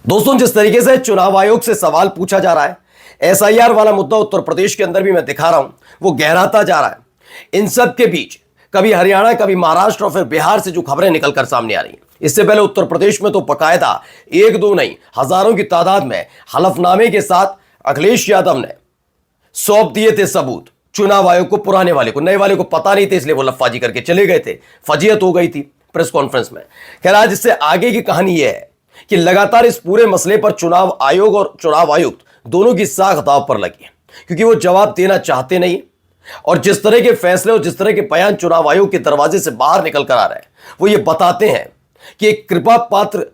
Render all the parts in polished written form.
दोस्तों, जिस तरीके से चुनाव आयोग से सवाल पूछा जा रहा है, एसआईआर वाला मुद्दा उत्तर प्रदेश के अंदर भी मैं दिखा रहा हूं, वो गहराता जा रहा है। इन सब के बीच कभी हरियाणा, कभी महाराष्ट्र और फिर बिहार से जो खबरें निकलकर सामने आ रही हैं, इससे पहले उत्तर प्रदेश में तो बकायदा एक दो नहीं हजारों की तादाद में हलफनामे के साथ अखिलेश यादव ने सौंप दिए थे सबूत चुनाव आयोग को। पुराने वाले को, नए वाले को पता नहीं थे, इसलिए वो लफाजी करके चले गए थे। फजीयत हो गई थी प्रेस कॉन्फ्रेंस में। खैर, आज इससे आगे की कहानी यह है कि लगातार इस पूरे मसले पर चुनाव आयोग और चुनाव आयुक्त दोनों की साख दांव पर लगी है, क्योंकि वो जवाब देना चाहते नहीं। और जिस तरह के फैसले और जिस तरह के बयान चुनाव आयोग के दरवाजे से बाहर निकल कर आ रहे हैं, वो ये बताते हैं कि एक कृपा पात्र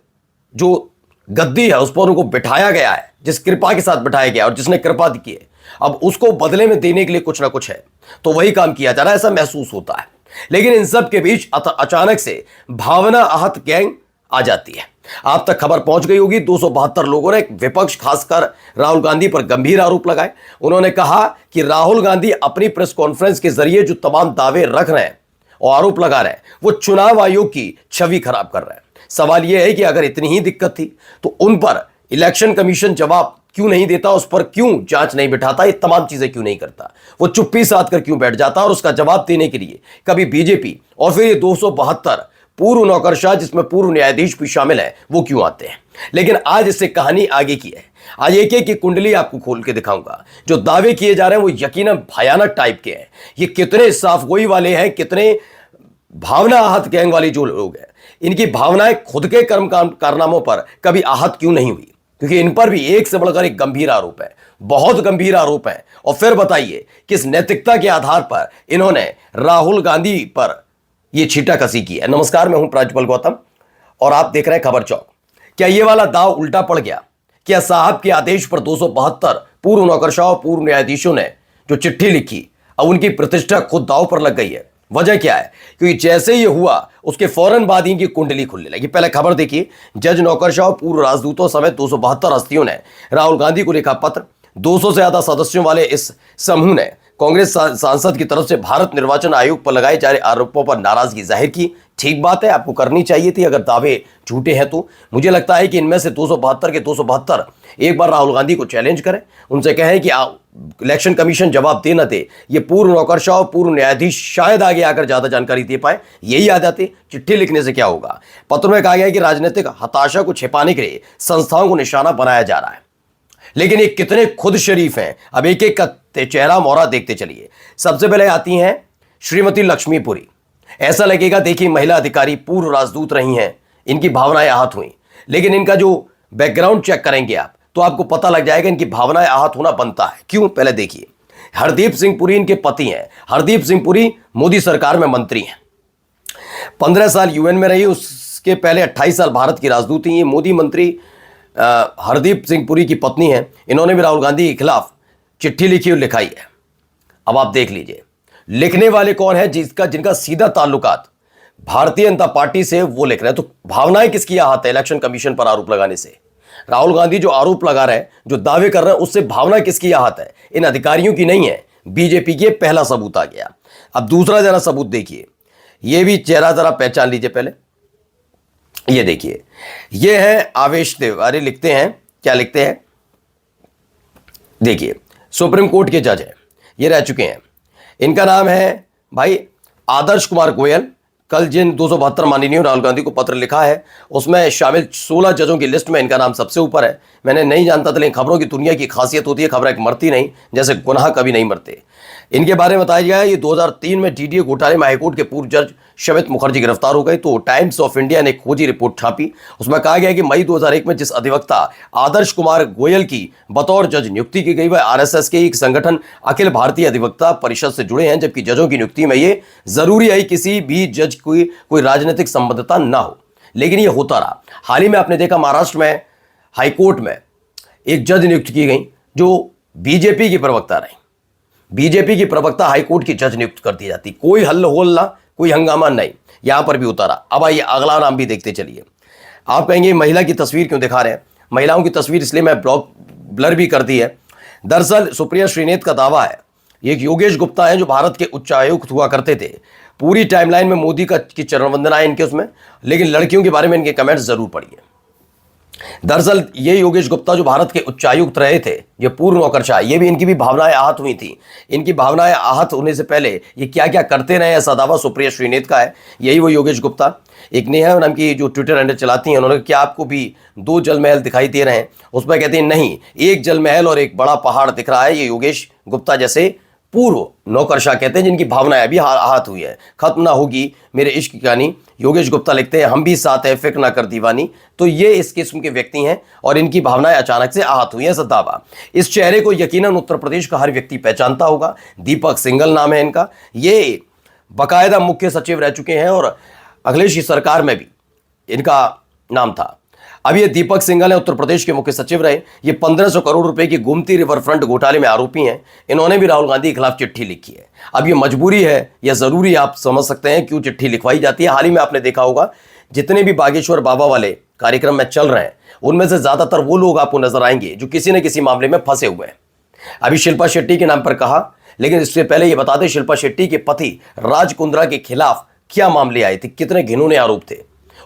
जो गद्दी है उस पर उनको बिठाया गया है, जिस कृपा के साथ बिठाया गया और जिसने कृपा की है, अब उसको बदले में देने के लिए कुछ ना कुछ है, तो वही काम किया जा रहा है, ऐसा महसूस होता है। लेकिन इन सब के बीच अचानक से भावना आहत गैंग आ जाती है। आप तक खबर पहुंच गई होगी। 272 लोगों ने विपक्ष, खासकर राहुल गांधी पर गंभीर आरोप लगाए। उन्होंने कहा कि राहुल गांधी अपनी प्रेस कॉन्फ्रेंस के जरिए जो तमाम दावे रख रहे हैं और आरोप लगा रहे हैं, वो चुनाव आयोग की छवि खराब कर रहे हैं। सवाल यह है कि अगर इतनी ही दिक्कत थी तो उन पर इलेक्शन कमीशन जवाब क्यों नहीं देता, उस पर क्यों जांच नहीं बिठाता, ये तमाम चीजें क्यों नहीं करता, वो चुप्पी साध कर क्यों बैठ जाता, और उसका जवाब देने के लिए कभी बीजेपी और फिर ये 272 पूर्व नौकरशाह, जिसमें पूर्व न्यायाधीश भी शामिल है, वो क्यों आते हैं। लेकिन आज इससे कहानी आगे की है। आज एक एक की कुंडली आपको खोल के दिखाऊंगा। जो दावे किए जा रहे हैं वो यकीनन भयानक टाइप के हैं। ये कितने साफगोई वाले हैं, कितने भावना आहत गैंग वाले जो लोग हैं, इनकी भावनाएं खुद के कारनामों पर कभी आहत क्यों नहीं हुई, क्योंकि इन पर भी एक से बढ़कर एक गंभीर आरोप है, बहुत गंभीर आरोप है। और फिर बताइए किस नैतिकता के आधार पर इन्होंने राहुल गांधी पर यह छींटाकसी की है। नमस्कार, मैं हूं प्राज्वल गौतम और आप देख रहे हैं खबर चौक। क्या यह वाला दाव उल्टा पड़ गया? क्या साहब के आदेश पर 272 पूर्व नौकरशाह, पूर्व न्यायाधीशों ने जो चिट्ठी लिखी, अब उनकी प्रतिष्ठा खुद दाव पर लग गई है? वजह क्या है? क्योंकि जैसे ही हुआ उसके फौरन बाद इनकी कुंडली खुलने लगी। पहले खबर देखिए, जज नौकरशाह, पूर्व राजदूतों समेत 272 हस्तियों ने राहुल गांधी को लिखा पत्र। 200 से ज्यादा सदस्यों वाले इस समूह ने कांग्रेस सांसद की तरफ से भारत निर्वाचन आयोग पर लगाए जा रहे आरोपों पर नाराजगी जाहिर की। ठीक बात है, आपको करनी चाहिए थी अगर दावे झूठे हैं तो। मुझे लगता है कि इनमें से 272 के 272 एक बार राहुल गांधी को चैलेंज करें, उनसे कहें कि इलेक्शन कमीशन जवाब दे न दे। ये पूर्व नौकरशाह, पूर्व न्यायाधीश शायद आगे आकर ज्यादा जानकारी दे पाए, यही आ जाते। चिट्ठी लिखने से क्या होगा? पत्र में कहा गया है कि राजनीतिक हताशा को छिपाने के लिए संस्थाओं को निशाना बनाया जा रहा है। लेकिन ये कितने खुद शरीफ हैं, अब एक एक का चेहरा मोहरा देखते चलिए। सबसे पहले आती हैं श्रीमती लक्ष्मीपुरी। ऐसा लगेगा, देखिए, महिला अधिकारी, पूर्व राजदूत रही हैं, इनकी भावनाएं आहत हुई। लेकिन इनका जो बैकग्राउंड चेक करेंगे आप, तो आपको पता लग जाएगा इनकी भावनाएं आहत होना बनता है। क्यों? पहले देखिए, हरदीप सिंह पुरी इनके पति हैं। हरदीप सिंह पुरी मोदी सरकार में मंत्री हैं, 15 साल यूएन में रही, उसके पहले 28 साल भारत की राजदूत थी। ये मोदी मंत्री हरदीप सिंह पुरी की पत्नी है। इन्होंने भी राहुल गांधी के खिलाफ चिट्ठी लिखी और लिखाई है। अब आप देख लीजिए, लिखने वाले कौन है? जिनका सीधा ताल्लुकात भारतीय जनता पार्टी से, वो लिख रहे हैं। तो भावनाएं किसकी आहत है इलेक्शन कमीशन पर आरोप लगाने से? राहुल गांधी जो आरोप लगा रहे हैं, जो दावे कर रहे हैं, उससे भावना किसकी आहत है? इन अधिकारियों की नहीं है, बीजेपी की। पहला सबूत आ गया। अब दूसरा जरा सबूत देखिए, यह भी चेहरा जरा पहचान लीजिए। पहले ये देखिए, ये है आवेश तिवारी। लिखते हैं, क्या लिखते हैं? देखिए, सुप्रीम कोर्ट के जज हैं, ये रह चुके हैं। इनका नाम है भाई आदर्श कुमार गोयल। कल जिन 272 माननीय राहुल गांधी को पत्र लिखा है, उसमें शामिल 16 जजों की लिस्ट में इनका नाम सबसे ऊपर है। मैंने नहीं जानता था, लेकिन खबरों की दुनिया की खासियत होती है, खबरें मरती नहीं, जैसे गुनाह कभी नहीं मरते। इनके बारे में बताया गया है, ये 2003 में डीडीए घोटाले में हाईकोर्ट के पूर्व जज शमित मुखर्जी गिरफ्तार हो गए, तो टाइम्स ऑफ इंडिया ने खोजी रिपोर्ट छापी। उसमें कहा गया कि मई 2001 में जिस अधिवक्ता आदर्श कुमार गोयल की बतौर जज नियुक्ति की गई, वह आरएसएस के एक संगठन अखिल भारतीय अधिवक्ता परिषद से जुड़े हैं, जबकि जजों की नियुक्ति में यह जरूरी है किसी भी जज की कोई राजनीतिक संबद्धता ना हो। लेकिन यह होता रहा। हाल ही में आपने देखा, महाराष्ट्र में हाईकोर्ट में एक जज नियुक्त की गई जो बीजेपी की प्रवक्ता रही। बीजेपी की प्रवक्ता हाईकोर्ट की जज नियुक्त कर दी जाती, कोई हल्ला ना, कोई हंगामा नहीं। यहां पर भी उतारा। अब आइए अगला नाम भी देखते चलिए। आप कहेंगे महिला की तस्वीर क्यों दिखा रहे हैं? महिलाओं की तस्वीर इसलिए मैं ब्लर भी कर दी है। दरअसल सुप्रिया श्रीनेत का दावा है, एक योगेश गुप्ता है जो भारत के उच्चायुक्त हुआ करते थे। पूरी टाइमलाइन में मोदी की चरण वंदना है इनके उसमें, लेकिन लड़कियों के बारे में इनके कमेंट्स जरूर पढ़िए। दरअसल ये योगेश गुप्ता जो भारत के उच्चायुक्त रहे थे, ये पूर्व नौकरशाह, ये भी इनकी भी भावनाएं आहत हुई थी। इनकी भावनाएं आहत होने से पहले ये क्या क्या करते रहे, ऐसा दावा सुप्रिया श्रीनेत का है। यही वो योगेश गुप्ता, एक नेहा नाम की जो ट्विटर हैंडल चलाती हैं, उन्होंने क्या आपको भी 2 जल महल दिखाई दे रहे हैं? उस पर कहते हैं नहीं, एक जल महल और एक बड़ा पहाड़ दिख रहा है। ये योगेश गुप्ता जैसे पूर्व नौकरशाह कहते हैं जिनकी भावनाएं अभी आहत हुई है। खत्म ना होगी मेरे इश्क की कहानी, योगेश गुप्ता लिखते हैं हम भी साथ हैं फिक्र ना कर दीवानी। तो ये इस किस्म के व्यक्ति हैं और इनकी भावनाएं अचानक से आहत हुई हैं, ऐसा दावा। इस चेहरे को यकीनन उत्तर प्रदेश का हर व्यक्ति पहचानता होगा। दीपक सिंघल नाम है इनका। ये बाकायदा मुख्य सचिव रह चुके हैं और अखिलेश की सरकार में भी इनका नाम था। अब ये दीपक सिंघल है, उत्तर प्रदेश के मुख्य सचिव रहे। ये 1500 करोड़ रुपए की गोमती रिवर फ्रंट घोटाले में आरोपी हैं। इन्होंने भी राहुल गांधी के खिलाफ चिट्ठी लिखी है। अब ये मजबूरी है या जरूरी, आप समझ सकते हैं क्यों चिट्ठी लिखवाई जाती है। हाल ही में आपने देखा होगा जितने भी बागेश्वर बाबा वाले कार्यक्रम में चल रहे हैं, उनमें से ज्यादातर वो लोग आपको नजर आएंगे जो किसी न किसी मामले में फंसे हुए हैं। अभी शिल्पा शेट्टी के नाम पर कहा, लेकिन इससे पहले ये बता दें शिल्पा शेट्टी के पति राज कुंद्रा के खिलाफ क्या मामले आए थे, कितने घिनौने आरोप थे,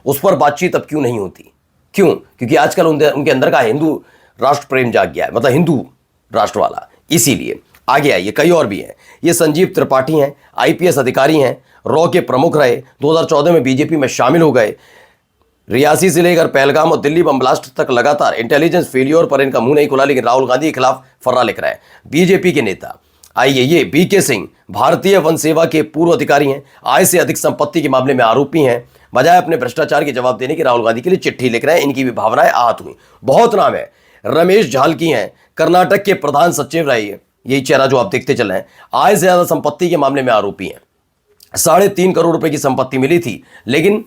उस पर बातचीत अब क्यों नहीं होती? क्यों? क्योंकि आजकल उनके अंदर का हिंदू राष्ट्र प्रेम जाग गया है, मतलब हिंदू राष्ट्र वाला, इसीलिए आगे आइए। कई और भी हैं। ये संजीव त्रिपाठी हैं, आईपीएस अधिकारी हैं, रॉ के प्रमुख रहे, 2014 में बीजेपी में शामिल हो गए। रियासी से लेकर पहलगाम और दिल्ली बम ब्लास्ट तक लगातार इंटेलिजेंस फेलियर पर इनका मुंह नहीं खुला, लेकिन राहुल गांधी के खिलाफ फर्रा लिख रहे हैं। बीजेपी के नेता आइए, ये बीके सिंह भारतीय वन सेवा के पूर्व अधिकारी हैं, आय से अधिक संपत्ति के मामले में आरोपी हैं। बजाय अपने भ्रष्टाचार के जवाब देने के राहुल गांधी के लिए चिट्ठी लिख रहे हैं। इनकी भी भावनाएं आहत हुई। बहुत नाम है। रमेश झालकी हैं, कर्नाटक के प्रधान सचिव रहे, यही चेहरा जो आप देखते चले हैं। आय से ज्यादा संपत्ति के मामले में आरोपी हैं। 3.5 करोड़ रुपए की संपत्ति मिली थी, लेकिन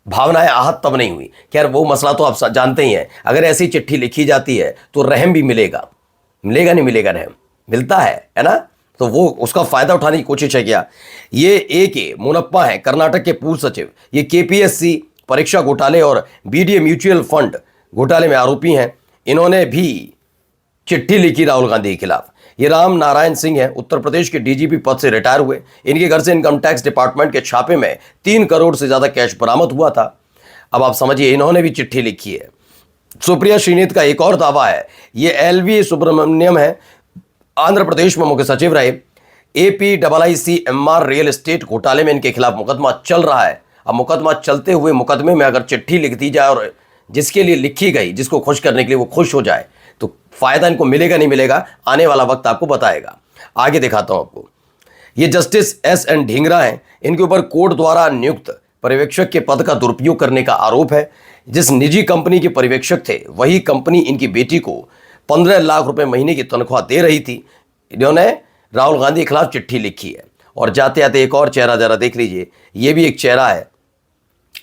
भावनाएं आहत तब नहीं हुई। खैर वो मसला तो आप जानते ही हैं। अगर ऐसी चिट्ठी लिखी जाती है तो रहम भी मिलेगा, मिलेगा नहीं मिलेगा? रहम मिलता है ना? तो वो उसका फायदा उठाने की कोशिश है क्या? ये ए मुनप्पा है, कर्नाटक के पूर्व सचिव। ये केपीएससी परीक्षा घोटाले और बीडीए म्यूचुअल फंड घोटाले में आरोपी हैं। इन्होंने भी चिट्ठी लिखी राहुल गांधी के खिलाफ। ये राम नारायण सिंह है, उत्तर प्रदेश के डीजीपी पद से रिटायर हुए। इनके घर से इनकम टैक्स डिपार्टमेंट के छापे में 3 करोड़ से ज्यादा कैश बरामद हुआ था। अब आप समझिए, इन्होंने भी चिट्ठी लिखी है। सुप्रिया श्रीनेत का एक और दावा है। ये एलवी सुब्रमण्यम है, आंध्र प्रदेश में मुख्य सचिव रहे। APIICMR रियल एस्टेट घोटाले में इनके खिलाफ मुकदमा चल रहा है। अब मुकदमा चलते हुए मुकदमे में अगर चिट्ठी लिख दी जाए और जिसके लिए लिखी गई, जिसको खुश करने के लिए वो खुश हो जाए, तो फायदा इनको मिलेगा नहीं मिलेगा, आने वाला वक्त आपको बताएगा। आगे दिखाता हूं आपको। ये जस्टिस SN ढींगरा हैं। इनके ऊपर कोर्ट द्वारा नियुक्त पर्यवेक्षक के पद का दुरुपयोग करने का आरोप है। जिस निजी कंपनी के पर्यवेक्षक थे, वही कंपनी इनकी बेटी को 15 लाख रुपए महीने की तनख्वाह दे रही थी। इन्होंने राहुल गांधी के खिलाफ चिट्ठी लिखी है। और जाते जाते एक और चेहरा जरा देख लीजिए। ये भी एक चेहरा है,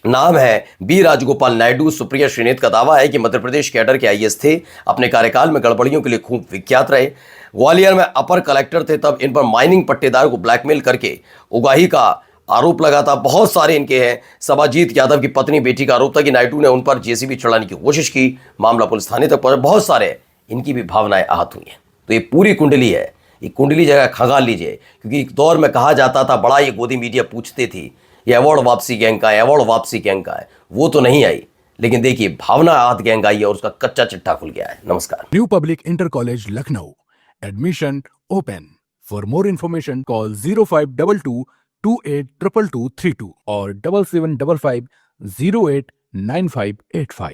नाम है बी राजगोपाल नायडू। सुप्रिया श्रीनेत का दावा है कि मध्य प्रदेश कैडर के IAS थे, अपने कार्यकाल में गड़बड़ियों के लिए खूब विख्यात रहे। ग्वालियर में अपर कलेक्टर थे, तब इन पर माइनिंग पट्टेदार को ब्लैकमेल करके उगाही का आरोप लगा था। बहुत सारे इनके हैं। सबाजीत यादव की पत्नी बेटी का आरोप था कि नायडू ने उन पर JCB चढ़ाने की कोशिश की, मामला पुलिस थाने तक पहुंचा। बहुत सारे इनकी भी भावनाएं आहत हुई हैं। तो ये पूरी कुंडली है, ये कुंडली जगह खंगाल लीजिए, क्योंकि एक दौर में कहा जाता था, बड़ा ये गोदी मीडिया पूछती थी ये अवार्ड वापसी गैंग का है, अवार्ड वापसी गैंग का है। वो तो नहीं आई, लेकिन देखिए भावना आहत गैंग आई है और उसका कच्चा चिट्ठा खुल गया है। नमस्कार। New public inter college Lucknow, admission open. For more information call 0522 282232 और 7755 089585।